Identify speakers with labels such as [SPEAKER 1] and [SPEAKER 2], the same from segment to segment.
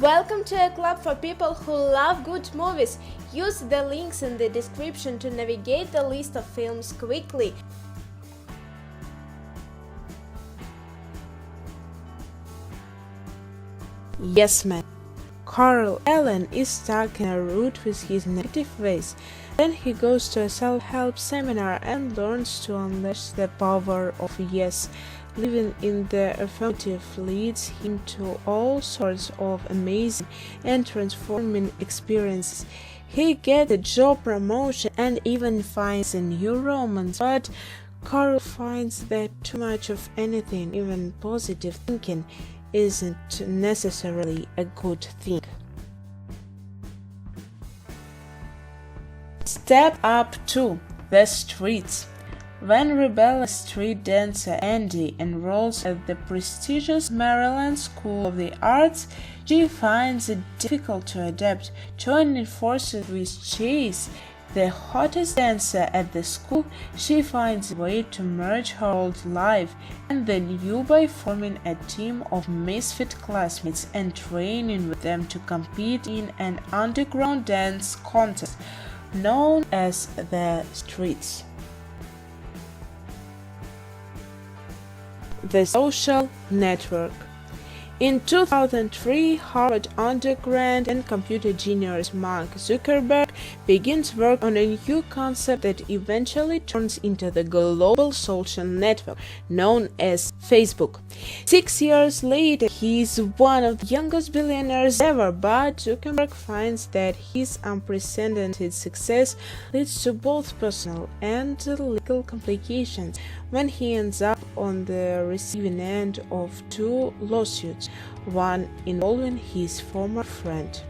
[SPEAKER 1] Welcome to a club for people who love good movies. Use the links in the description to navigate the list of films quickly. Yes, man. Carl Allen is stuck in a rut with his negative ways. Then he goes to a self-help seminar and learns to unleash the power of yes. Living in the affirmative leads him to all sorts of amazing and transforming experiences. He gets a job promotion and even finds a new romance, but Carl finds that too much of anything, even positive thinking, isn't necessarily a good thing. Step up to the streets. When rebellious street dancer Andy enrolls at the prestigious Maryland School of the Arts, she finds it difficult to adapt. Joining forces with Chase, the hottest dancer at the school, she finds a way to merge her old life and the new by forming a team of misfit classmates and training with them to compete in an underground dance contest known as the Streets. The Social Network. In 2003, Harvard undergrad and computer genius Mark Zuckerberg begins work on a new concept that eventually turns into the global social network known as Facebook. 6 years later, he is one of the youngest billionaires ever, but Zuckerberg finds that his unprecedented success leads to both personal and legal complications when he ends up on the receiving end of two lawsuits, one involving his former friend,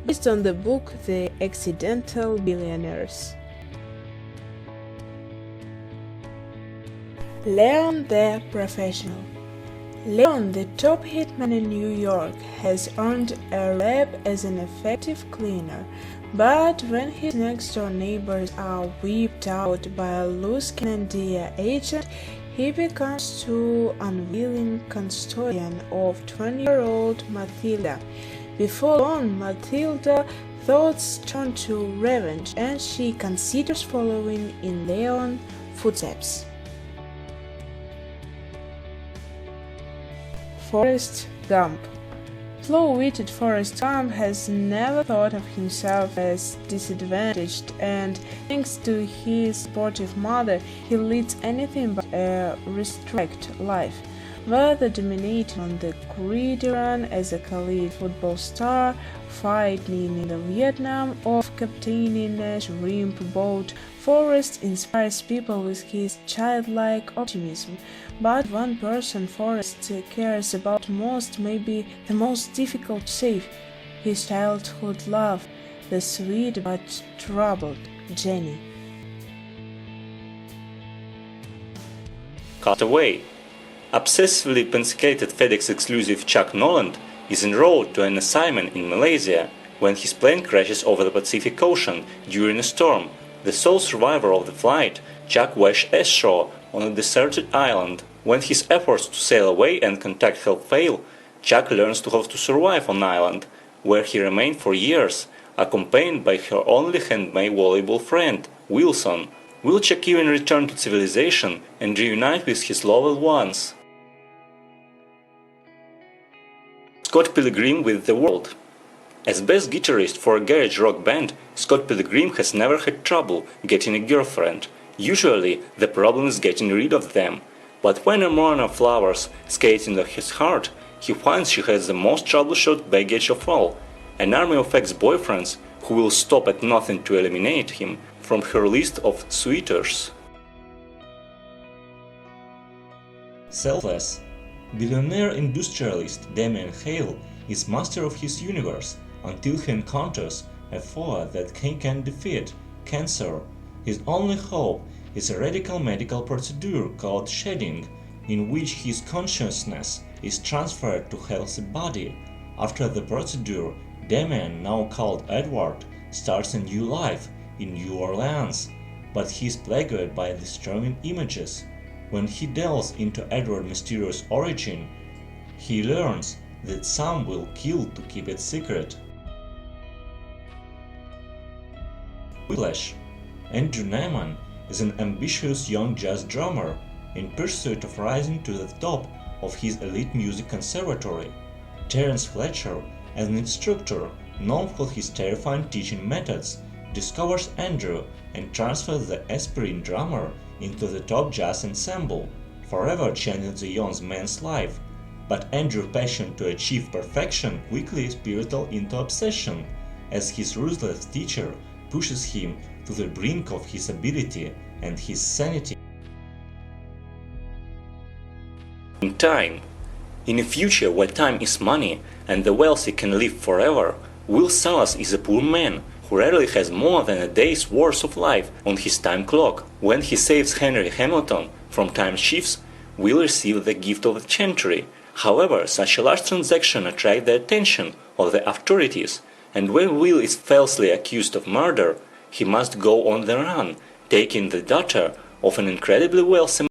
[SPEAKER 1] based on the book The Accidental Billionaires. Leon the Professional. Leon, the top hitman in New York, has earned a rep as an effective cleaner, but when his next-door neighbors are wiped out by a loose cannon agent, he becomes too unwilling custodian of 20-year-old Matilda. Before long, Matilda's thoughts turn to revenge, and she considers following in Leon's footsteps. Forrest Gump. Slow-witted Forrest Gump has never thought of himself as disadvantaged, and thanks to his supportive mother, he leads anything but a restricted life. Whether dominating on the gridiron as a college football star, fighting in the Vietnam, or captaining a shrimp boat, Forrest inspires people with his childlike optimism. But one person Forrest cares about most, may be the most difficult to save: his childhood love, the sweet but troubled Jenny.
[SPEAKER 2] Cut away. Obsessively pensicated FedEx exclusive Chuck Noland is enrolled to an assignment in Malaysia when his plane crashes over the Pacific Ocean during a storm. The sole survivor of the flight, Chuck washes ashore on a deserted island. When his efforts to sail away and contact help fail, Chuck learns to have to survive on the island, where he remained for years, accompanied by her only handmade volleyball friend, Wilson. Will Chuck even return to civilization and reunite with his loved ones? Scott Pilgrim with the World. As bass guitarist for a garage rock band, Scott Pilgrim has never had trouble getting a girlfriend. Usually, the problem is getting rid of them. But when a mourner flowers skates into his heart, he finds she has the most troubleshot baggage of all, an army of ex-boyfriends who will stop at nothing to eliminate him from her list of suitors.
[SPEAKER 3] Selfless. Billionaire industrialist Damien Hale is master of his universe until he encounters a foe that he can defeat: cancer. His only hope is a radical medical procedure called shedding, in which his consciousness is transferred to a healthy body. After the procedure, Damien, now called Edward, starts a new life in New Orleans, but he is plagued by disturbing images. When he delves into Edward's mysterious origin, he learns that some will kill to keep it secret. Whiplash. Andrew Neiman is an ambitious young jazz drummer in pursuit of rising to the top of his elite music conservatory. Terence Fletcher, as an instructor known for his terrifying teaching methods, discovers Andrew and transfers the aspiring drummer into the top jazz ensemble, forever changing the young man's life. But Andrew's passion to achieve perfection quickly spirals into obsession, as his ruthless teacher pushes him to the brink of his ability and his sanity.
[SPEAKER 2] In time. In a future where time is money and the wealthy can live forever, Will Salas is a poor man who rarely has more than a day's worth of life on his time clock. When he saves Henry Hamilton from time shifts, Will receives the gift of the century. However, such a large transaction attracts the attention of the authorities, and when Will is falsely accused of murder, he must go on the run, taking the daughter of an incredibly wealthy